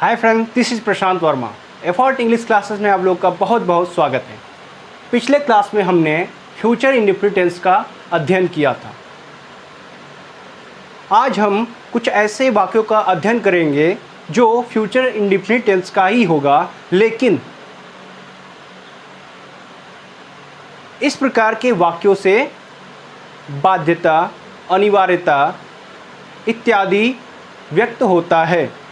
Hi friend, this is Prashant Verma. Effort English classes में आप लोग का बहुत बहुत स्वागत है। पिछले क्लास में हमने फ्यूचर इंडेफिनिट टेंस का अध्ययन किया था। आज हम कुछ ऐसे वाक्यों का अध्ययन करेंगे जो फ्यूचर इंडेफिनिट टेंस का ही होगा, लेकिन इस प्रकार के वाक्यों से बाध्यता, अनिवार्यता इत्यादि व्यक्त होता है।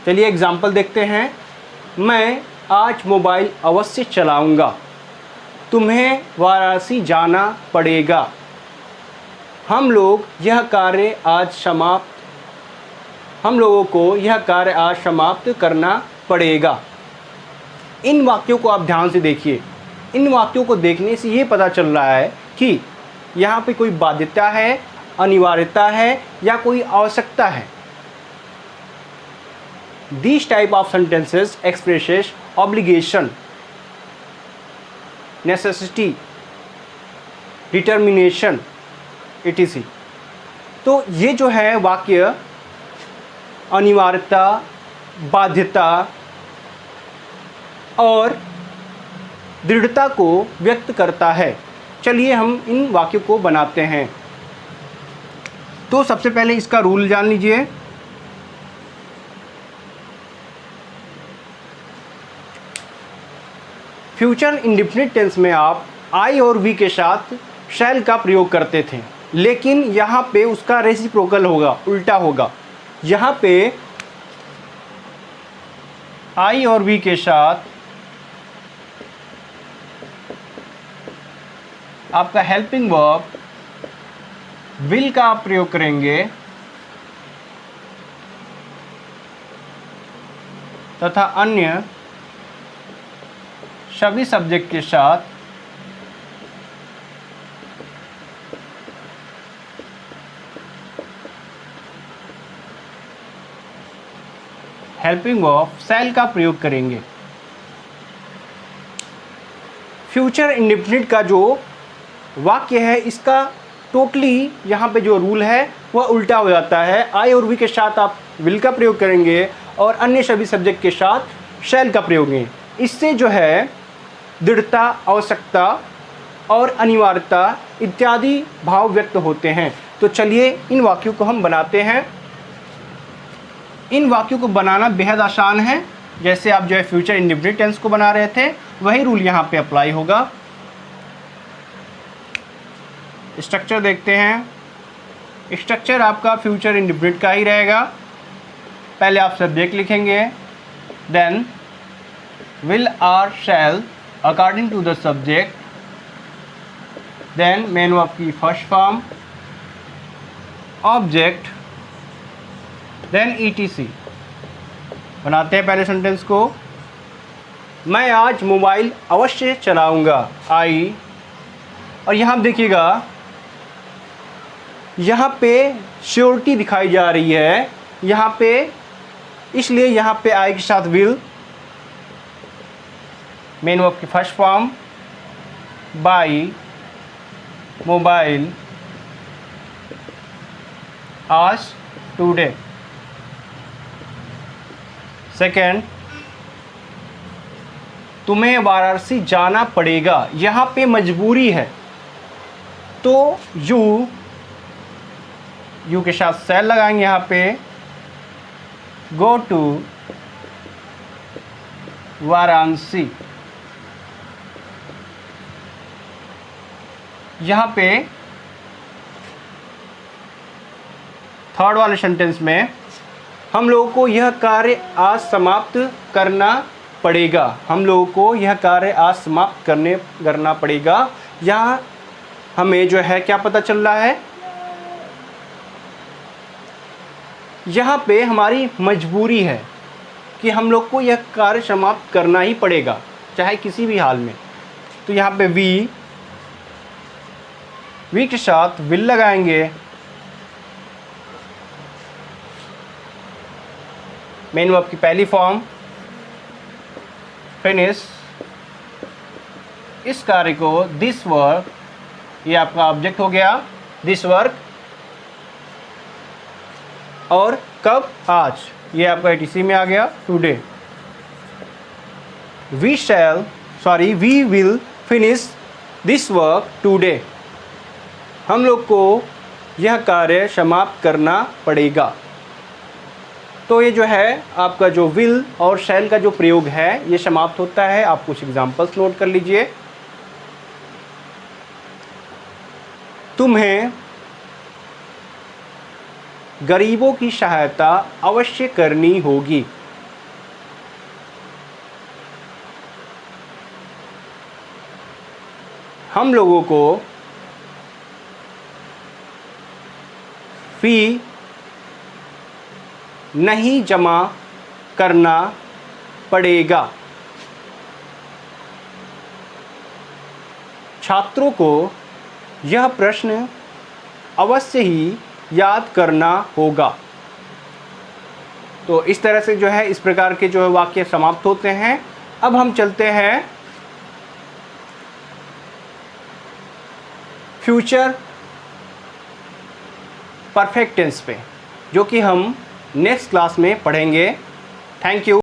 चलिए एग्जाम्पल देखते हैं। मैं आज मोबाइल अवश्य चलाऊंगा। तुम्हें वाराणसी जाना पड़ेगा। हम लोगों को यह कार्य आज समाप्त करना पड़ेगा। इन वाक्यों को आप ध्यान से देखिए। इन वाक्यों को देखने से ये पता चल रहा है कि यहाँ पे कोई बाध्यता है, अनिवार्यता है या कोई आवश्यकता है। These type of sentences expresses obligation, necessity, determination, etc. तो ये जो है वाक्य अनिवार्यता, बाध्यता और दृढ़ता को व्यक्त करता है। चलिए हम इन वाक्यों को बनाते हैं। तो सबसे पहले इसका रूल जान लीजिए। फ्यूचर इंडेफिनिट टेंस में आप आई और वी के साथ शैल का प्रयोग करते थे, लेकिन यहाँ पे उसका रेसिप्रोकल होगा, उल्टा होगा। यहाँ पे आई और वी के साथ आपका हेल्पिंग वर्ब विल का आप प्रयोग करेंगे तथा अन्य सभी सब्जेक्ट के साथ हेल्पिंग वर्ब शैल का प्रयोग करेंगे। फ्यूचर इंडेफिनिट का जो वाक्य है, इसका टोटली यहाँ पे जो रूल है वह उल्टा हो जाता है। आई और वी के साथ आप विल का प्रयोग करेंगे और अन्य सभी सब्जेक्ट के साथ शैल का प्रयोग करेंगे। इससे जो है दृढ़ता, आवश्यकता और अनिवार्यता इत्यादि भाव व्यक्त होते हैं। तो चलिए इन वाक्यों को हम बनाते हैं। इन वाक्यों को बनाना बेहद आसान है। जैसे आप जो है फ्यूचर इंडेफिनिट टेंस को बना रहे थे, वही रूल यहाँ पे अप्लाई होगा। स्ट्रक्चर देखते हैं। स्ट्रक्चर आपका फ्यूचर इंडेफिनिट का ही रहेगा। पहले आप सब्जेक्ट लिखेंगे, then will or shall according to the subject, then main verb की first form, object, then etc. बनाते हैं पहले सेंटेंस को। मैं आज मोबाइल अवश्य चलाऊंगा, आई। और यहाँ देखिएगा, यहाँ पे श्योरिटी दिखाई जा रही है यहाँ पे, इसलिए यहाँ पे आई के साथ विल, मेन वर्ब की फर्स्ट फॉर्म, बाई मोबाइल आज, टुडे। सेकेंड, तुम्हें वाराणसी जाना पड़ेगा। यहाँ पे मजबूरी है, तो यू के साथ शैल लगाएंगे। यहाँ पे गो टू वाराणसी। यहाँ पे थर्ड वाले सेंटेंस में हम लोगों को यह कार्य आज समाप्त करना पड़ेगा। हम लोगों को यह कार्य आज समाप्त करना पड़ेगा। यहाँ हमें जो है क्या पता चल रहा है, यहाँ पे हमारी मजबूरी है कि हम लोग को यह कार्य समाप्त करना ही पड़ेगा, चाहे किसी भी हाल में। तो यहाँ पे वी के साथ विल लगाएंगे, मेन वर्ब की पहली फॉर्म, फिनिश। इस कार्य को दिस वर्क, ये आपका ऑब्जेक्ट हो गया, दिस वर्क और कब? आज। ये आपका ATC में आ गया today. We will finish this work today. हम लोग को यह कार्य समाप्त करना पड़ेगा। तो ये जो है आपका जो विल और शैल का जो प्रयोग है ये समाप्त होता है। आप कुछ एग्जाम्पल्स नोट कर लीजिए। तुम्हें गरीबों की सहायता अवश्य करनी होगी। हम लोगों को फी नहीं जमा करना पड़ेगा। छात्रों को यह प्रश्न अवश्य ही याद करना होगा। तो इस तरह से जो है इस प्रकार के जो है वाक्य समाप्त होते हैं। अब हम चलते हैं फ्यूचर परफेक्ट टेंस पे, जो कि हम नेक्स्ट क्लास में पढ़ेंगे। Thank you.